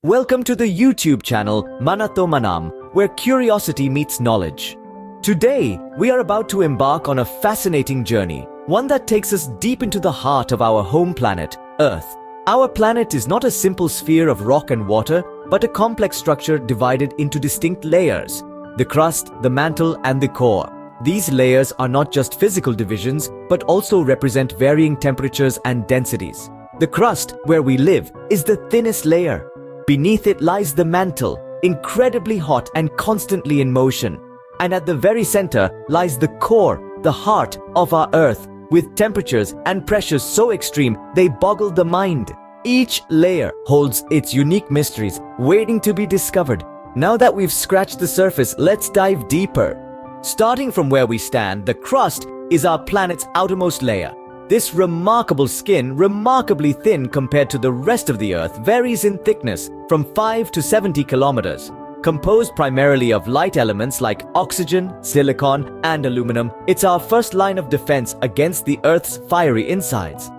Welcome to the YouTube channel Manatho Manam, where curiosity meets knowledge. Today, we are about to embark on a fascinating journey, one that takes us deep into the heart of our home planet, Earth. Our planet is not a simple sphere of rock and water, but a complex structure divided into distinct layers: the crust, the mantle, and the core. These layers are not just physical divisions, but also represent varying temperatures and densities. The crust, where we live, is the thinnest layer. Beneath it lies the mantle, incredibly hot and constantly in motion. And at the very center lies the core, the heart of our Earth, with temperatures and pressures so extreme they boggle the mind. Each layer holds its unique mysteries, waiting to be discovered. Now that we've scratched the surface, let's dive deeper. Starting from where we stand, the crust is our planet's outermost layer. This remarkable skin, remarkably thin compared to the rest of the Earth, varies in thickness from 5 to 70 kilometers. Composed primarily of light elements like oxygen, silicon, and aluminum, it's our first line of defense against the Earth's fiery insides.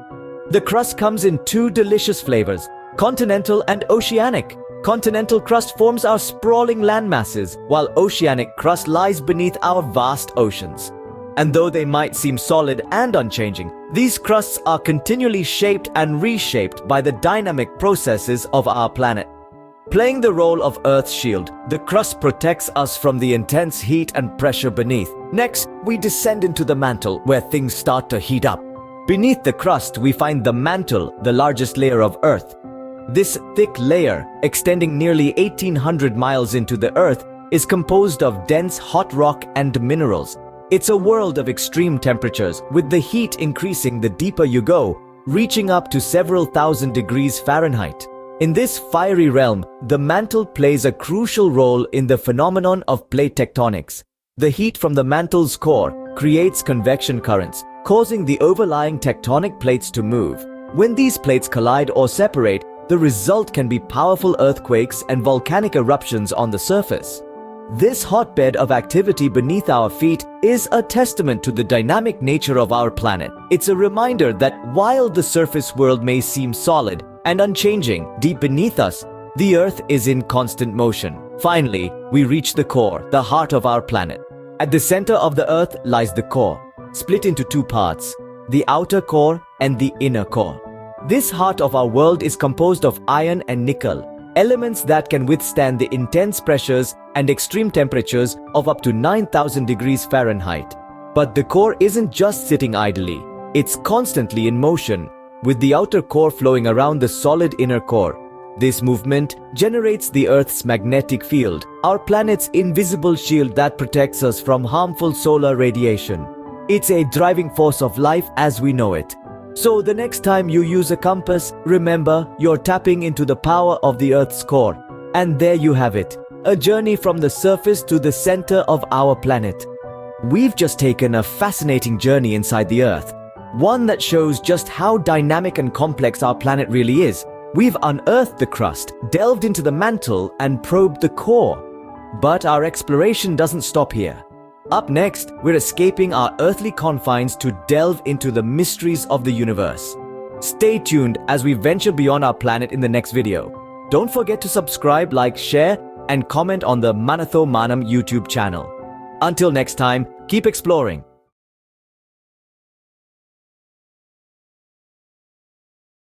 The crust comes in two delicious flavors: continental and oceanic. Continental crust forms our sprawling landmasses, while oceanic crust lies beneath our vast oceans. And though they might seem solid and unchanging, these crusts are continually shaped and reshaped by the dynamic processes of our planet. Playing the role of Earth's shield, the crust protects us from the intense heat and pressure beneath. Next, we descend into the mantle, where things start to heat up. Beneath the crust, we find the mantle, the largest layer of Earth. This thick layer, extending nearly 1,800 miles into the Earth, is composed of dense hot rock and minerals. It's a world of extreme temperatures, with the heat increasing the deeper you go, reaching up to several thousand degrees Fahrenheit. In this fiery realm, the mantle plays a crucial role in the phenomenon of plate tectonics. The heat from the mantle's core creates convection currents, causing the overlying tectonic plates to move. When these plates collide or separate, the result can be powerful earthquakes and volcanic eruptions on the surface. This hotbed of activity beneath our feet is a testament to the dynamic nature of our planet. It's a reminder that while the surface world may seem solid and unchanging, deep beneath us, the Earth is in constant motion. Finally, we reach the core, the heart of our planet. At the center of the Earth lies the core, split into two parts: the outer core and the inner core. This heart of our world is composed of iron and nickel, elements that can withstand the intense pressures and extreme temperatures of up to 9,000 degrees Fahrenheit. But the core isn't just sitting idly, it's constantly in motion, with the outer core flowing around the solid inner core. This movement generates the Earth's magnetic field, our planet's invisible shield that protects us from harmful solar radiation. It's a driving force of life as we know it. So the next time you use a compass, remember you're tapping into the power of the Earth's core. And there you have it, a journey from the surface to the center of our planet. We've just taken a fascinating journey inside the Earth, one that shows just how dynamic and complex our planet really is. We've unearthed the crust, delved into the mantle, and probed the core. But our exploration doesn't stop here. Up next, we're escaping our earthly confines to delve into the mysteries of the universe. Stay tuned as we venture beyond our planet in the next video. Don't forget to subscribe, like, share, and comment on the Manatho Manam YouTube channel. Until next time, keep exploring.